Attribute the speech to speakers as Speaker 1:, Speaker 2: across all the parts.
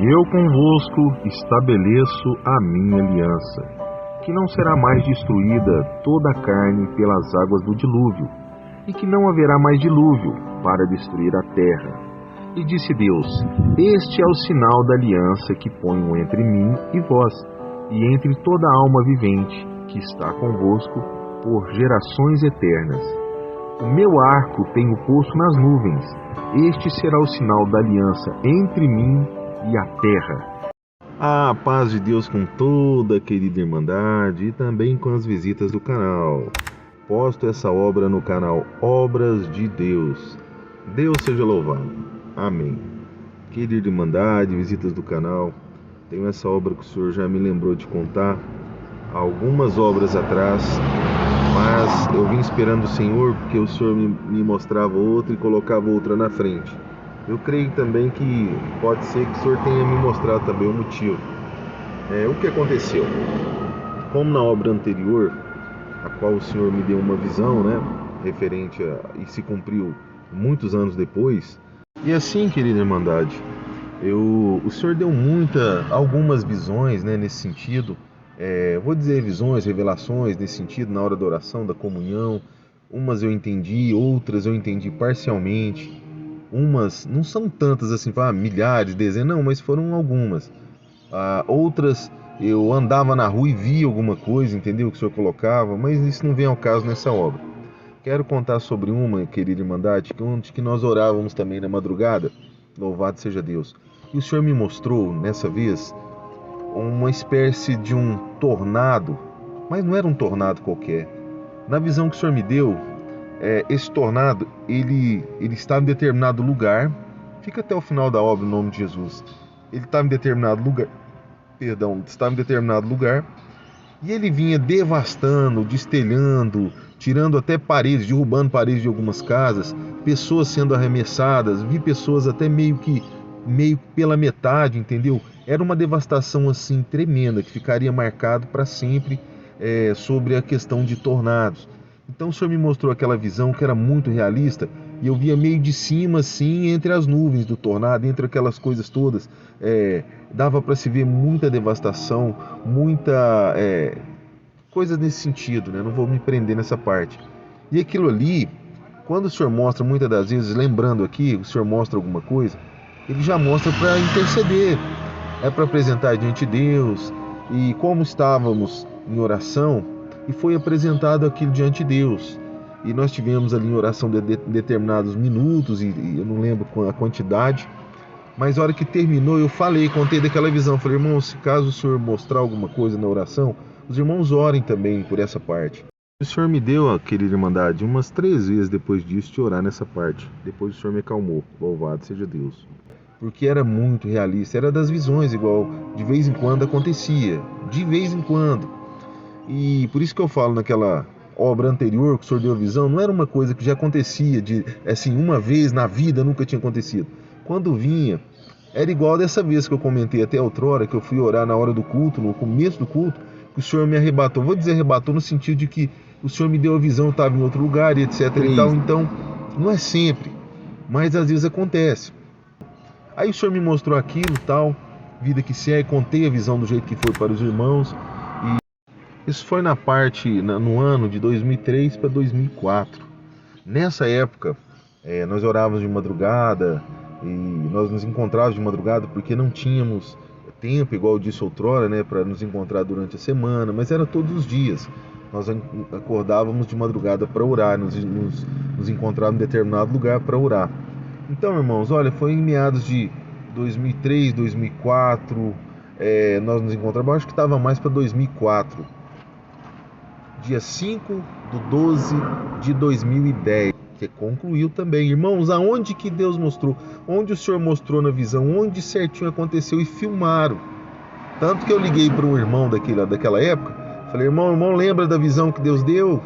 Speaker 1: E eu convosco estabeleço a minha aliança, que não será mais destruída toda a carne pelas águas do dilúvio, e que não haverá mais dilúvio para destruir a terra. E disse Deus: Este é o sinal da aliança que ponho entre mim e vós, e entre toda alma vivente que está convosco por gerações eternas. O meu arco tenho posto nas nuvens. Este será o sinal da aliança entre mim e a terra. A paz de Deus com toda a querida Irmandade e também com as visitas do canal. Posto essa obra no canal Obras de Deus. Deus seja louvado. Amém. Querida Irmandade, visitas do canal, tenho essa obra que o Senhor já me lembrou de contar há algumas obras atrás, mas eu vim esperando o Senhor porque o Senhor me mostrava outra e colocava outra na frente. Eu creio também que pode ser que o Senhor tenha me mostrado também o motivo. O que aconteceu? Como na obra anterior, a qual o Senhor me deu uma visão, referente e se cumpriu muitos anos depois. E assim, querida Irmandade, o Senhor deu algumas visões, nesse sentido. Vou dizer visões, revelações nesse sentido, na hora da oração, da comunhão. Umas eu entendi, outras eu entendi parcialmente. Umas não são tantas assim, milhares, dezenas, não, mas foram algumas. Outras eu andava na rua e via alguma coisa, entendeu? Que o Senhor colocava, mas isso não vem ao caso nessa obra. Quero contar sobre uma, querida Irmandade, onde que nós orávamos também na madrugada, louvado seja Deus. E o Senhor me mostrou, nessa vez, uma espécie de um tornado, mas não era um tornado qualquer. Na visão que o Senhor me deu, esse tornado, ele estava em determinado lugar, fica até o final da obra, em nome de Jesus. Ele estava em determinado lugar, e ele vinha devastando, destelhando, tirando até paredes, derrubando paredes de algumas casas, pessoas sendo arremessadas, vi pessoas até meio pela metade, entendeu? Era uma devastação assim tremenda, que ficaria marcado para sempre sobre a questão de tornados. Então o Senhor me mostrou aquela visão que era muito realista, e eu via meio de cima assim, entre as nuvens do tornado, entre aquelas coisas todas, dava para se ver muita devastação, muita coisa nesse sentido, não vou me prender nessa parte. E aquilo ali, quando o Senhor mostra, muitas das vezes, lembrando aqui, o Senhor mostra alguma coisa, ele já mostra para interceder, para apresentar diante de Deus. E como estávamos em oração, e foi apresentado aquilo diante de Deus, e nós tivemos ali em oração de determinados minutos, e eu não lembro a quantidade, mas a hora que terminou eu contei daquela visão, falei: irmãos, se caso o Senhor mostrar alguma coisa na oração, os irmãos orem também por essa parte. O Senhor me deu, querida Irmandade, umas 3 vezes depois disso de orar nessa parte. Depois o Senhor me acalmou, louvado seja Deus. Porque era muito realista, era das visões, igual de vez em quando acontecia, de vez em quando. E por isso que eu falo, naquela obra anterior que o Senhor deu a visão, não era uma coisa que já acontecia, uma vez na vida, nunca tinha acontecido. Quando vinha, era igual dessa vez que eu comentei até outrora, que eu fui orar na hora do culto, no começo do culto, que o Senhor me arrebatou. Vou dizer arrebatou no sentido de que o Senhor me deu a visão, eu estava em outro lugar e etc e tal. Então, não é sempre, mas às vezes acontece. Aí o Senhor me mostrou aquilo, tal, vida que segue, contei a visão do jeito que foi para os irmãos. E isso foi no ano de 2003 para 2004. Nessa época, nós orávamos de madrugada e nós nos encontrávamos de madrugada porque não tínhamos tempo, igual eu disse outrora, para nos encontrar durante a semana, mas era todos os dias. Nós acordávamos de madrugada para orar, nos encontrávamos em determinado lugar para orar. Então, irmãos, olha, foi em meados de 2003, 2004, nós nos encontramos, acho que estava mais para 2004, dia 5/12 de 2010, que concluiu também. Irmãos, aonde que Deus mostrou, onde o Senhor mostrou na visão, onde certinho aconteceu e filmaram. Tanto que eu liguei para um irmão daquela época, falei: irmão, lembra da visão que Deus deu?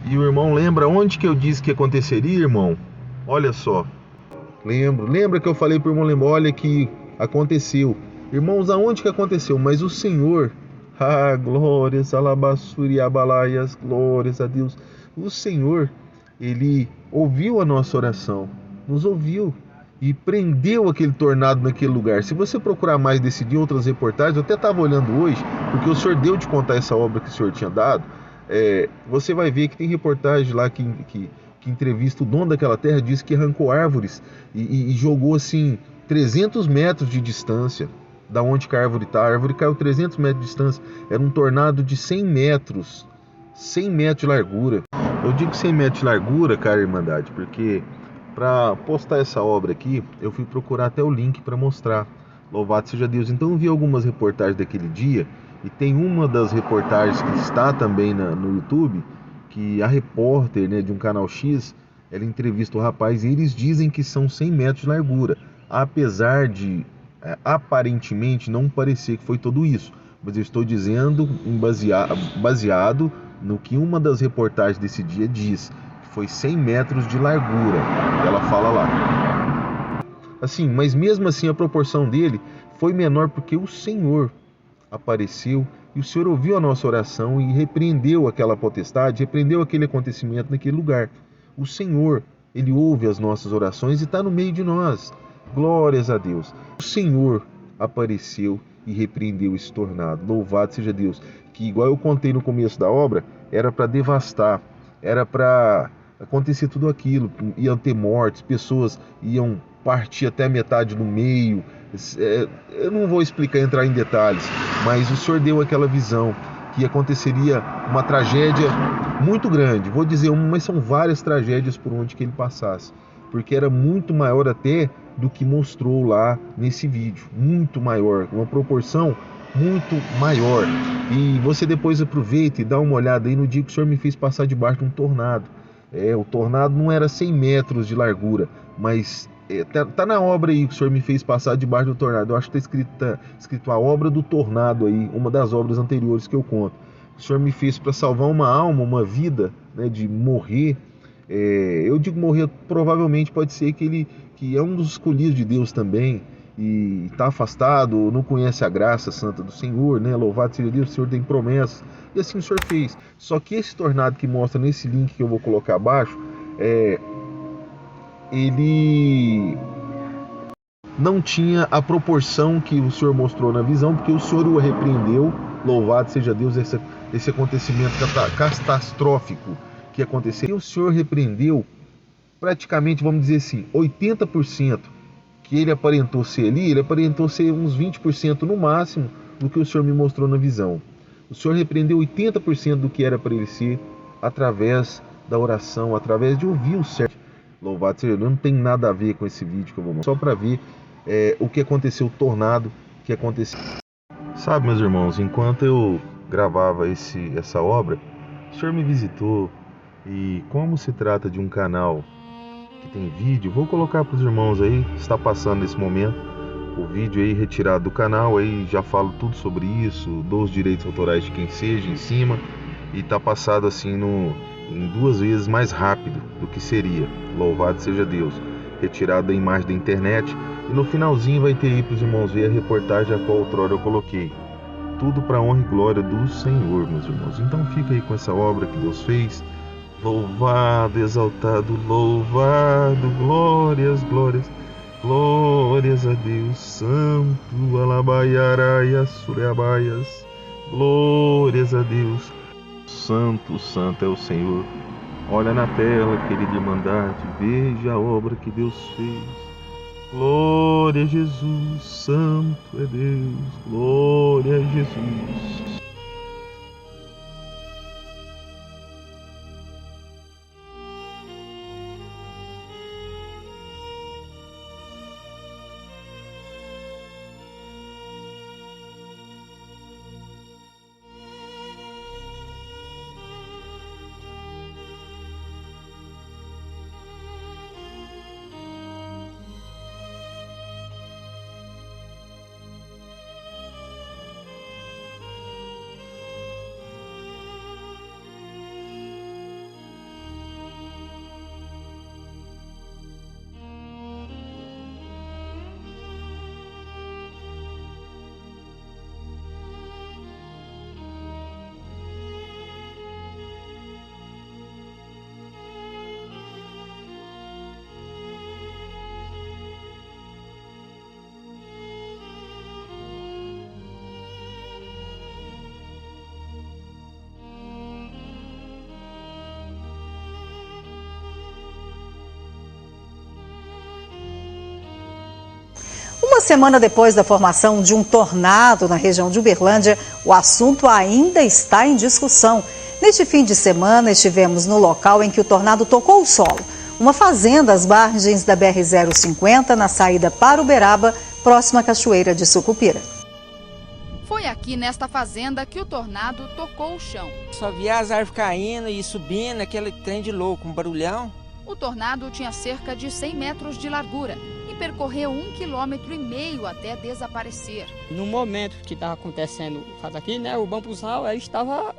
Speaker 1: E o irmão lembra onde que eu disse que aconteceria, irmão? Olha só. Lembra que eu falei para o irmão, olha que aconteceu. Irmãos, aonde que aconteceu? Mas o Senhor, glórias, alabassuri, abalaias, glórias a Deus. O Senhor, Ele ouviu a nossa oração, nos ouviu. e prendeu aquele tornado naquele lugar. Se você procurar mais desse dia, outras reportagens, eu até estava olhando hoje, porque o senhor deu de contar essa obra que o senhor tinha dado, você vai ver que tem reportagem lá que entrevista o dono daquela terra, diz que arrancou árvores e jogou assim 300 metros de distância da onde que a árvore está. A árvore caiu 300 metros de distância. Era um tornado de 100 metros, 100 metros de largura. Eu digo 100 metros de largura, cara Irmandade, porque para postar essa obra aqui, eu fui procurar até o link para mostrar. Louvado seja Deus. Então eu vi algumas reportagens daquele dia, e tem uma das reportagens que está também no YouTube, que a repórter, né, de um canal X, ela entrevista o rapaz e eles dizem que são 100 metros de largura, apesar de aparentemente não parecer que foi tudo isso. Mas eu estou dizendo baseado no que uma das reportagens desse dia diz, que foi 100 metros de largura, ela fala lá. Assim, mas mesmo assim a proporção dele foi menor porque o Senhor apareceu e o Senhor ouviu a nossa oração e repreendeu aquela potestade, repreendeu aquele acontecimento naquele lugar. O Senhor, Ele ouve as nossas orações e está no meio de nós. Glórias a Deus. O Senhor apareceu e repreendeu esse tornado. Louvado seja Deus. Que, igual eu contei no começo da obra, era para devastar, era para acontecer tudo aquilo. Iam ter mortes, pessoas iam partir até a metade no meio. Eu não vou explicar, entrar em detalhes, mas o Senhor deu aquela visão que aconteceria uma tragédia muito grande. Vou dizer uma, mas são várias tragédias por onde que ele passasse, porque era muito maior até do que mostrou lá nesse vídeo, muito maior, uma proporção muito maior. E você depois aproveita e dá uma olhada aí no dia que o Senhor me fez passar debaixo de um tornado. O tornado não era 100 metros de largura, mas tá na obra aí que o Senhor me fez passar debaixo do tornado. Eu acho que está escrito a obra do tornado aí, uma das obras anteriores que eu conto. O Senhor me fez para salvar uma alma, uma vida, né, de morrer. Eu digo morrer, provavelmente pode ser que é um dos escolhidos de Deus também, e está afastado, não conhece a graça santa do Senhor, né? Louvado seja Deus, o Senhor tem promessas, e assim o Senhor fez. Só que esse tornado que mostra nesse link que eu vou colocar abaixo, ele não tinha a proporção que o Senhor mostrou na visão, porque o Senhor o repreendeu. Louvado seja Deus, esse acontecimento catastrófico que aconteceu. E o Senhor repreendeu praticamente, vamos dizer assim, 80% que ele aparentou ser ali, ele aparentou ser uns 20% no máximo do que o Senhor me mostrou na visão. O Senhor repreendeu 80% do que era para ele ser através da oração, através de ouvir o certo. Louvado seja Deus, não tem nada a ver com esse vídeo que eu vou mostrar, só para ver o que aconteceu, o tornado que aconteceu. Sabe, meus irmãos, enquanto eu gravava essa obra, o Senhor me visitou, e como se trata de um canal que tem vídeo, vou colocar para os irmãos aí, está passando nesse momento o vídeo aí retirado do canal, aí já falo tudo sobre isso, dou os direitos autorais de quem seja em cima, e está passado assim em 2 vezes mais rápido do que seria. Louvado seja Deus. Retirado da imagem da internet, e no finalzinho vai ter aí para os irmãos ver a reportagem a qual outrora eu coloquei. Tudo para a honra e glória do Senhor, meus irmãos. Então fica aí com essa obra que Deus fez. Louvado, exaltado, louvado, glórias, glórias, glórias a Deus, santo, alabaiaraias, sureabaias, glórias a Deus, santo, santo é o Senhor. Olha na tela, querida Irmandade, veja a obra que Deus fez. Glória a Jesus, santo é Deus, glória a Jesus.
Speaker 2: semana depois da formação de um tornado na região de Uberlândia, o assunto ainda está em discussão. Neste fim de semana, estivemos no local em que o tornado tocou o solo. Uma fazenda às margens da BR-050, na saída para Uberaba, próxima à Cachoeira de Sucupira.
Speaker 3: Foi aqui nesta fazenda que o tornado tocou o chão.
Speaker 4: Só via as árvores caindo e subindo, aquele trem de louco, um barulhão.
Speaker 3: O tornado tinha cerca de 100 metros de largura e percorreu 1,5 km até desaparecer.
Speaker 5: No momento que estava acontecendo aqui, né, o bambuzal estava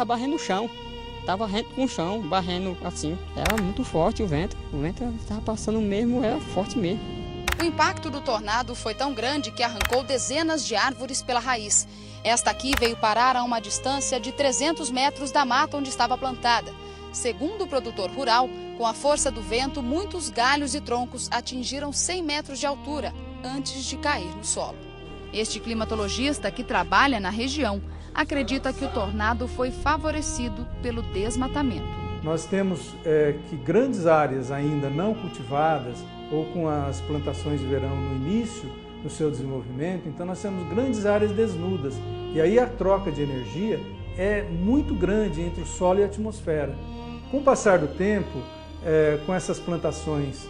Speaker 5: barrendo o chão. Estava rente com o chão, barrendo assim. Era muito forte o vento estava passando mesmo, era forte mesmo.
Speaker 3: O impacto do tornado foi tão grande que arrancou dezenas de árvores pela raiz. Esta aqui veio parar a uma distância de 300 metros da mata onde estava plantada. Segundo o produtor rural, com a força do vento, muitos galhos e troncos atingiram 100 metros de altura antes de cair no solo. Este climatologista, que trabalha na região, acredita que o tornado foi favorecido pelo desmatamento.
Speaker 6: Nós temos que grandes áreas ainda não cultivadas ou com as plantações de verão no início do seu desenvolvimento, então nós temos grandes áreas desnudas e aí a troca de energia é muito grande entre o solo e a atmosfera. Com o passar do tempo, com essas plantações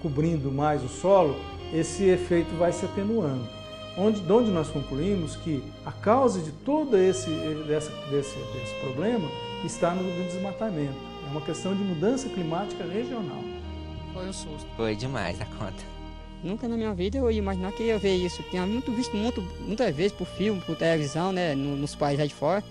Speaker 6: cobrindo mais o solo, esse efeito vai se atenuando. Onde nós concluímos que a causa de todo esse problema está no desmatamento. É uma questão de mudança climática regional.
Speaker 5: Foi um susto.
Speaker 4: Foi demais a conta.
Speaker 5: Nunca na minha vida eu ia imaginar que ia ver isso. Tinha visto muitas vezes por filme, por televisão, né, nos países aí de fora.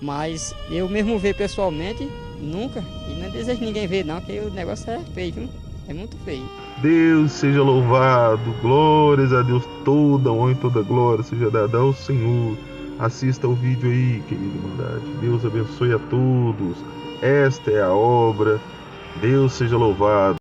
Speaker 5: Mas eu mesmo ver pessoalmente, nunca. E não desejo ninguém ver não, porque o negócio é feio, viu? É muito feio.
Speaker 1: Deus seja louvado, glórias a Deus, toda honra e toda glória seja dada ao Senhor. Assista o vídeo aí, querida Irmandade. Deus abençoe a todos. Esta é a obra. Deus seja louvado.